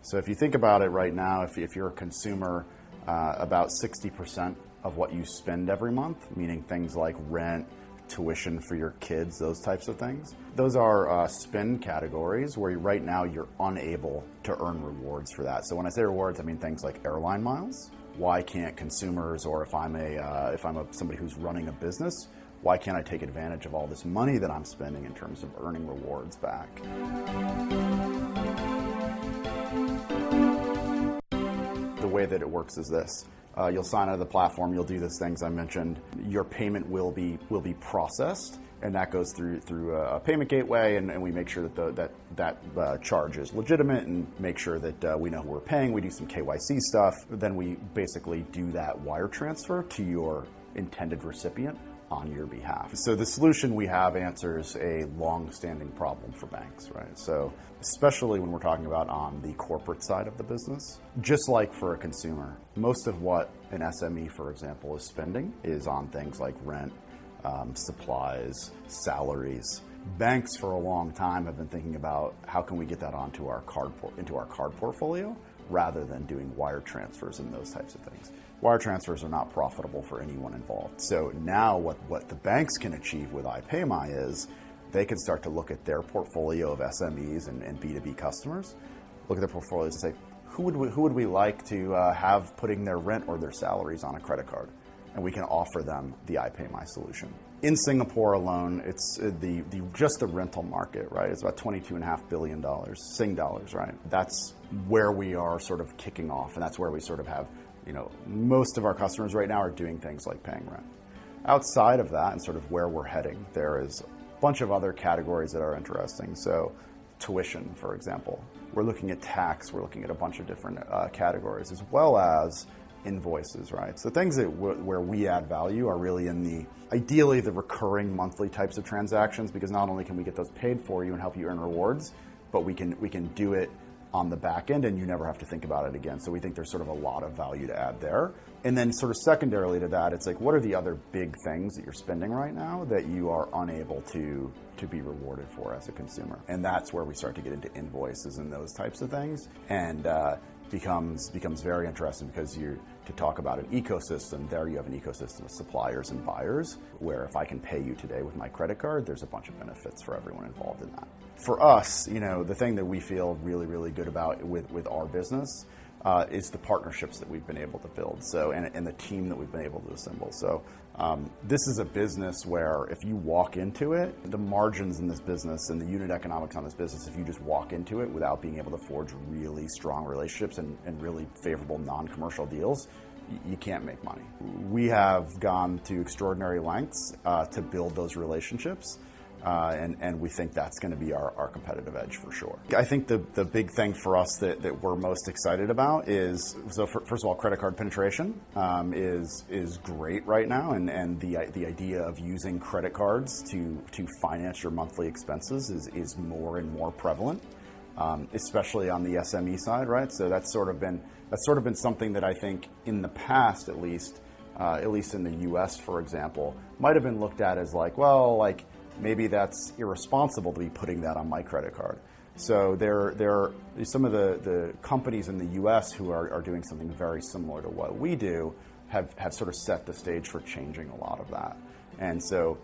So if you think about it right now, if you're a consumer, about 60% of what you spend every month, meaning things like rent, tuition for your kids, those types of things. Those are spend categories where right now you're unable to earn rewards for that. So when I say rewards, I mean things like airline miles. Why can't consumers, or if I'm somebody who's running a business, why can't I take advantage of all this money that I'm spending in terms of earning rewards back? The way that it works is this. You'll sign out of the platform, you'll do those things I mentioned. Your payment will be processed, and that goes through a payment gateway, and we make sure that charge is legitimate and make sure that we know who we're paying. We do some KYC stuff. Then we basically do that wire transfer to your intended recipient on your behalf. So the solution we have answers a long-standing problem for banks, right? So especially when we're talking about on the corporate side of the business, just like for a consumer, most of what an SME, for example, is spending is on things like rent, supplies, salaries. Banks for a long time have been thinking about how can we get that onto our card portfolio rather than doing wire transfers and those types of things. Wire transfers are not profitable for anyone involved. So now what the banks can achieve with iPayMy is they can start to look at their portfolio of SMEs and B2B customers, look at their portfolios and say, who would we like to have putting their rent or their salaries on a credit card? And we can offer them the iPayMy solution. In Singapore alone, it's just the rental market, right? It's about $22.5 billion Sing dollars, right? That's where we are sort of kicking off, and that's where we sort of have, most of our customers right now are doing things like paying rent. Outside of that, and sort of where we're heading, there is a bunch of other categories that are interesting. So tuition, for example. We're looking at tax, we're looking at a bunch of different categories, as well as invoices, right? So things that where we add value are really in ideally the recurring monthly types of transactions, because not only can we get those paid for you and help you earn rewards, but we can do it on the back end and you never have to think about it again. So we think there's sort of a lot of value to add there. And then sort of secondarily to that, it's like, what are the other big things that you're spending right now that you are unable to be rewarded for as a consumer? And that's where we start to get into invoices and those types of things. And becomes very interesting because to talk about an ecosystem, there you have an ecosystem of suppliers and buyers, where if I can pay you today with my credit card, there's a bunch of benefits for everyone involved in that. For us, the thing that we feel really, really good about with our business is the partnerships that we've been able to build. So, and the team that we've been able to assemble. So this is a business where if you walk into it, the margins in this business and the unit economics on this business, if you just walk into it without being able to forge really strong relationships and really favorable non-commercial deals, you can't make money. We have gone to extraordinary lengths to build those relationships. And we think that's going to be our competitive edge for sure. I think the big thing for us that we're most excited about is, first of all, credit card penetration is great right now, and the idea of using credit cards to finance your monthly expenses is more and more prevalent, especially on the SME side, right? So that's sort of been something that I think in the past, at least in the U.S., for example, might have been looked at as maybe that's irresponsible to be putting that on my credit card. So there are some of the companies in the U.S. who are doing something very similar to what we do have sort of set the stage for changing a lot of that. And so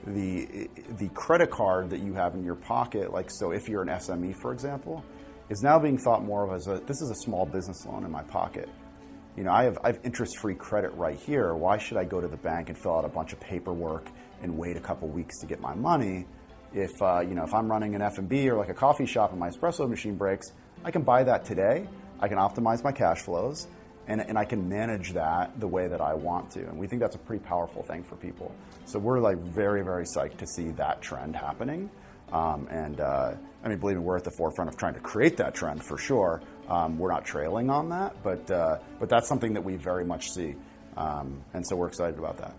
the credit card that you have in your pocket, so if you're an SME, for example, is now being thought more of as this is a small business loan in my pocket. I have interest-free credit right here. Why should I go to the bank and fill out a bunch of paperwork and wait a couple weeks to get my money? If I'm running an F&B or like a coffee shop and my espresso machine breaks, I can buy that today. I can optimize my cash flows, and I can manage that the way that I want to. And we think that's a pretty powerful thing for people. So we're very, very psyched to see that trend happening. Believe me, we're at the forefront of trying to create that trend for sure. We're not trailing on that, but that's something that we very much see. And so we're excited about that.